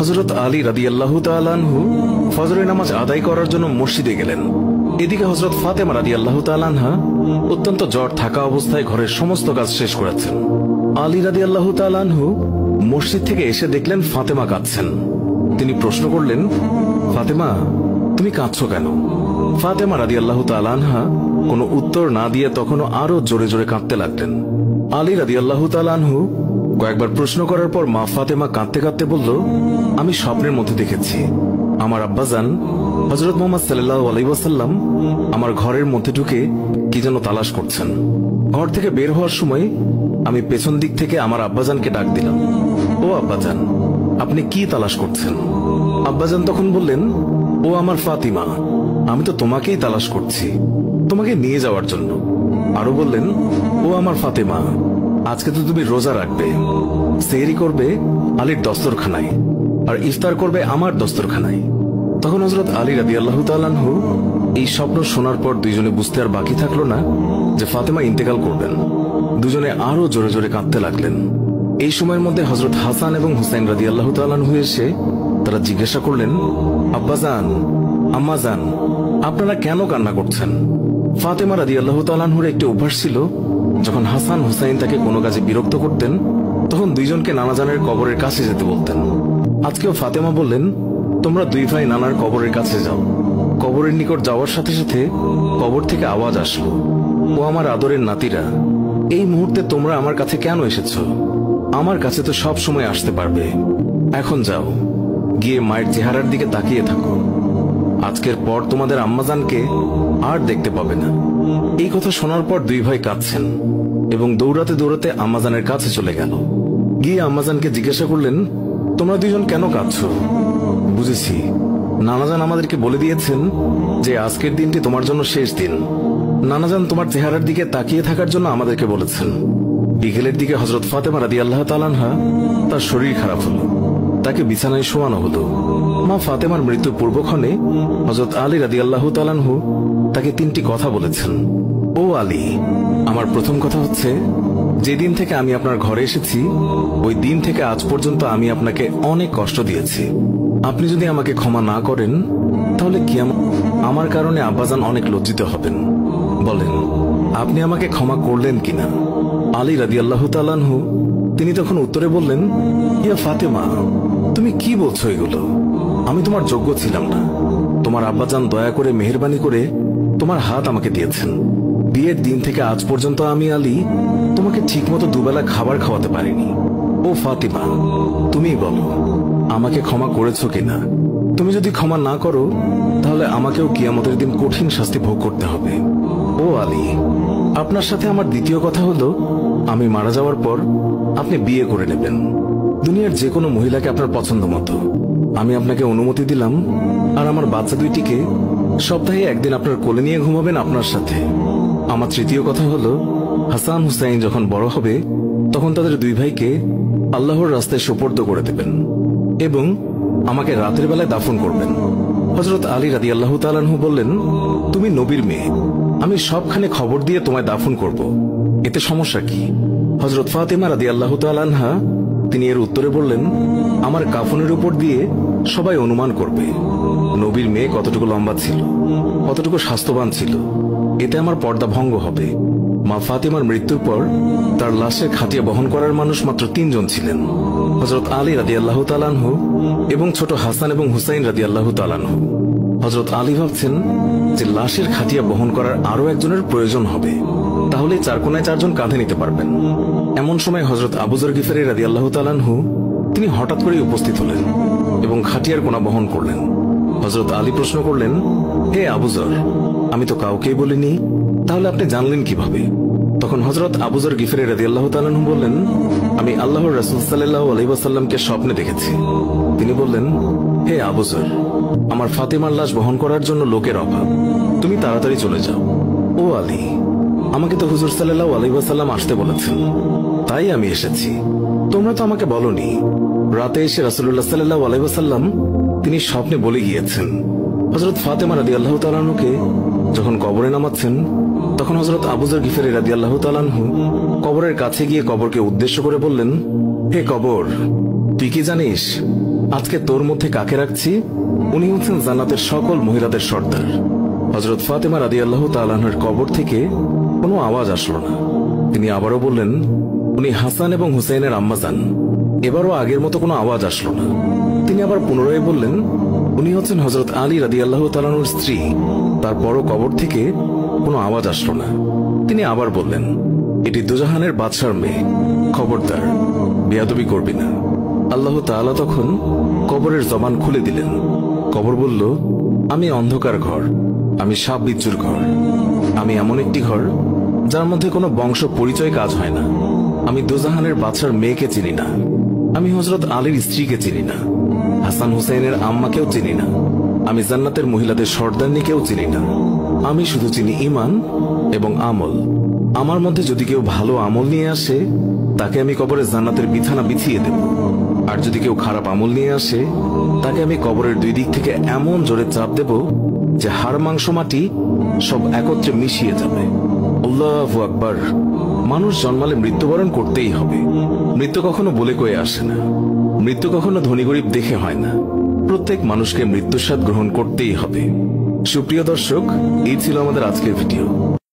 হযরত আলী রাদিয়াল্লাহু তাআলা আনহু ফজরের নামাজ আদায় করার জন্য মসজিদে গেলেন। এদিকে হযরত ফাতেমা রাদিয়াল্লাহু তাআলা আনহা অত্যন্ত জ্বর থাকা অবস্থায় ঘরের সমস্ত কাজ শেষ করেছেন। আলী রাদিয়াল্লাহু তাআলা আনহু মসজিদ থেকে এসে দেখলেন ফাতেমা কাঁদছেন। তিনি প্রশ্ন করলেন, ফাতেমা, তুমি কাঁদছো কেন? ফাতেমা রাদিয়াল্লাহু তাআলা আনহা কোনো উত্তর না দিয়ে তখনও আরো জোরে জোরে কাঁদতে লাগলেন। আলী রাদিয়াল্লাহু তাআলা আনহু কয়েকবার প্রশ্ন করার পর মা ফাতেমা কাঁদতে কাঁদতে বলল, আমি স্বপ্নের মধ্যে দেখেছি আমার আব্বাজান হযরত মুহাম্মদ সাল্লাল্লাহু আলাইহি ওয়াসাল্লাম আমার ঘরের মধ্যে ঢুকে কি যেন তালাশ করছেন। ঘর থেকে বের হওয়ার সময় আমি পেছন দিক থেকে আমার আব্বাজানকে ডাক দিলাম, ও আব্বাজান, আপনি কি তালাশ করছেন? আব্বাজান তখন বললেন, ও আমার ফাতিমা, আমি তো তোমাকেই তালাশ করছি, তোমাকে নিয়ে যাওয়ার জন্য। আরো বললেন, ও আমার ফাতেমা, আজকে তো তুমি রোজা রাখবে, সেহরি করবে আলীর দস্তরখানায় আর ইফতার করবে আমার দস্তরখানায়। তখন হযরত আলী রাদিয়াল্লাহু তাআলা আনহু এই স্বপ্ন শোনার পর দুইজনে বুঝতে আর বাকি থাকলো না যে ফাতেমা ইন্তেকাল করবেন। দুজনে আরো জোরে জোরে কাঁদতে লাগলেন। এই সময়ের মধ্যে হযরত হাসান এবং হুসাইন রাদিয়াল্লাহু তাআলা আনহু এসে তারা জিজ্ঞাসা করলেন, আব্বাজান, আম্মাজান, আপনারা কেন কান্না করছেন? ফাতেমা রাদিয়াল্লাহু তাআলা আনহুর একটি অভ্যাস ছিল, যখন হাসান হুসাইন তাকে কোনো কাজে বিরক্ত করতেন তখন দুইজনকে নানাজানের কবরের কাছে যেতে বলতেন। আজকেও ফাতেমা বললেন, তোমরা দুই ভাই নানার কবরের কাছে যাও। কবরের নিকট যাওয়ার সাথে সাথে কবর থেকে আওয়াজ আসলো, ও আমার আদরের নাতিরা, এই মুহূর্তে তোমরা আমার কাছে কেন এসেছো? আমার কাছে তো সব সময় আসতে পারবে। এখন যাও, গিয়ে মায়ের চেহারার দিকে তাকিয়ে থাকো। আজকের পর তোমাদের আম্মাজানকে আর দেখতে পাবে না। এই কথা শোনার পর দুই ভাই কাঁদছেন এবং দৌড়াতে দৌড়াতে আম্মাজানের কাছে চলে গেল। গিয়ে আম্মাজানকে জিজ্ঞাসা করলেন, তোমরা দুইজন কেন কাঁদছো? বুঝেছি, নানাজান আমাদেরকে বলে দিয়েছেন যে আজকের দিনটি তোমার জন্য শেষ দিন। নানাজান তোমার চেহারার দিকে তাকিয়ে থাকার জন্য আমাদেরকে বলেছেন। বিকেলের দিকে হযরত ফাতেমা রাদিয়াল্লাহু তাআলা আনহা তার শরীর খারাপ হলো, তাকে বিছানায় শোয়ানো হলো। মা ফাতেমার মৃত্যুর পূর্বক্ষণে হযরত আলী রাদিয়াল্লাহু তাআলা আনহু তাকে তিনটি কথা বলেছেন। ও আলী, আমার প্রথম কথা হচ্ছে, যেদিন থেকে আমি আপনার ঘরে এসেছি ওই দিন থেকে আজ পর্যন্ত আমি আপনাকে অনেক কষ্ট দিয়েছি। আপনি যদি আমাকে ক্ষমা না করেন তাহলে কিয়ামত আমার কারণে আব্বাজান অনেক লজ্জিত হবেন। বলেন, আপনি আমাকে ক্ষমা করলেন কিনা? আলী রাদিয়াল্লাহু তাআলা আনহু তিনি তখন উত্তরে বললেন, ইয়া ফাতেমা, তুমি কি বলছো এগুলো? আমি তোমার যোগ্য ছিলাম না। তোমার আব্বাজান দয়া করে মেহেরবানি করে তোমার হাত আমাকে দিয়েছেন। বিয়ের দিন থেকে আজ পর্যন্ত আমি আলী তোমাকে ঠিকমতো দুবেলা খাবার খাওয়াতে পারিনি। ও ফাতিমা, তুমিই বলো, আমাকে ক্ষমা করেছো কিনা? তুমি যদি ক্ষমা না করো তাহলে আমাকেও কিয়ামতের দিন কঠিন শাস্তি ভোগ করতে হবে। ও আলী, আপনার সাথে আমার দ্বিতীয় কথা হলো, আমি মারা যাওয়ার পর আপনি বিয়ে করে নেবেন দুনিয়ার যে কোনো মহিলাকে আপনার পছন্দ মতো। আমি আপনাকে অনুমতি দিলাম, আর আমার বাচ্চা দুইটিকে সপ্তাহে একদিন আপনার কোলে নিয়ে ঘুমাবেন আপনার সাথে। আমার তৃতীয় কথা হলো, হাসান হুসাইন যখন বড় হবে তখন তাদের দুই ভাইকে আল্লাহর রাস্তায় সুপর্দ করে দেবেন এবং আমাকে রাতের বেলায় দাফন করবেন। হযরত আলী রাদিয়াল্লাহু তাআলা আনহু বললেন, তুমি নবীর মেয়ে, আমি সবখানে খবর দিয়ে তোমায় দাফন করব, এতে সমস্যা কি? হযরত ফাতেমা রাদিয়াল্লাহু তাআলা আনহা তিনি এর উত্তরে বললেন, আমার কাফনের উপর দিয়ে সবাই অনুমান করবে নবীর মেয়ে কতটুকু লম্বা ছিল, কতটুকু স্বাস্থ্যবান ছিল, এতে আমার পর্দা ভঙ্গ হবে। মা ফাতেমার মৃত্যুর পর তার লাশের খাটিয়া বহন করার মানুষ মাত্র 3 জন ছিলেন, হযরত আলী রাদিয়াল্লাহু তাআলা আনহু এবং ছোট হাসান এবং হুসাইন রাদিয়াল্লাহু তাআলা আনহু। হযরত আলী ভাবছেন যে লাশের খাটিয়া বহন করার আরো একজনের প্রয়োজন হবে, তাহলে 4 কোনায় 4 জন কাঁধে নিতে পারবেন। এমন সময় হযরত আবু যর গিফারী রাদিয়াল্লাহু তাআলা আনহু তিনি হঠাৎ করেই উপস্থিত হলেন এবং খাটিয়ার কোনা বহন করলেন। হযরত আলী প্রশ্ন করলেন, হে আবু যর, আমি তো কাউকেই বলিনি, তাহলে আপনি জানলেন কিভাবে? তখন হযরত আবু যর গিফারী রাদিয়াল্লাহু তাআলা আনহু বললেন, আমি আল্লাহর রাসূল সাল্লাল্লাহু আলাইহি ওয়াসাল্লামকে স্বপ্নে দেখেছি। তিনি বললেন, হে আবু যর, আমার ফাতেমার লাশ বহন করার জন্য লোকের অভাব, তুমি তাড়াতাড়ি চলে যাও। ও আলী, আমাকে তো হুজুর সাল্লাল্লাহু আলাইহি ওয়াসাল্লাম আসতে বলেছেন, তাই আমি এসেছি। তোমরা তো আমাকে বলনি। রাতে এসে রাসূলুল্লাহ সাল্লাল্লাহু আলাইহি ওয়াসাল্লাম তিনি স্বপ্নে বলে গিয়েছেন হযরত ফাতেমা রাদিয়াল্লাহু তাআলা আনহুকে যখন কবরে নামাচ্ছেন তখন হযরত আবু যর গিফারী রাদিয়াল্লাহু তাআলা আনহু কবরের কাছে গিয়ে কবরকে উদ্দেশ্য করে বললেন, হে কবর, তুই কি জানিস আজকে তোর মধ্যে কাকে রাখছি? উনি হচ্ছেন জান্নাতের সকল মহিলাদের সর্দার। হযরত ফাতেমা রাদিয়াল্লাহু তাআলা আনহার কবর থেকে কোনো আওয়াজ আসলো না। তিনি আবারও বললেন, উনি হাসান এবং হুসাইনের আম্মাজান। এবারও আগের মতো কোনো আওয়াজ আসলো না। তিনি আবার পুনরায় বললেন, উনি হচ্ছেন হযরত আলী রাদিয়াল্লাহু তাআলা আনহুর স্ত্রী। তারপরও কবর থেকে কোনো আওয়াজ আসলো না। তিনি আবার বললেন, এটি দুজাহানের বাদশার মেয়ে, খবরদার বেয়াদবি করবি না। আল্লাহ তাআলা তখন কবরের জবান খুলে দিলেন। কবর বলল, আমি অন্ধকার ঘর, আমি সাপ বিচ্ছুর ঘর, আমি এমন একটি ঘর যার মধ্যে কোনো বংশ পরিচয় কাজ হয় না। আমি দুজাহানের বাদশার মেয়েকে চিনি না, আমি হযরত আলীর স্ত্রীকে চিনি না, হাসান হুসাইনের আম্মাকেও চিনি না, আমি জান্নাতের মহিলাদের সর্দারনিকেও চিনি না। আমি শুধু চিনি ঈমান এবং আমল। আমার মধ্যে যদি কেউ ভালো আমল নিয়ে আসে, তাকে আমি কবরে জান্নাতের বিছানা বিছিয়ে দেব। আর যদি কেউ খারাপ আমল নিয়ে আসে, তাকে আমি কবরের দুই দিক থেকে এমন জোরে চাপ দেব যে হাড় মাংস মাটি সব একত্রে মিশিয়ে যাবে। আল্লাহু আকবার। মানুষ জন্মালে মৃত্যুবরণ করতেই হবে। মৃত্যু কখনো বলে কয়ে আসে না, মৃত্যু কখনো ধনী গরিব দেখে হয় না। প্রত্যেক মানুষকে মৃত্যুর স্বাদ গ্রহণ করতেই হবে। সুপ্রিয় দর্শক, এই ছিল আমাদের আজকের ভিডিও।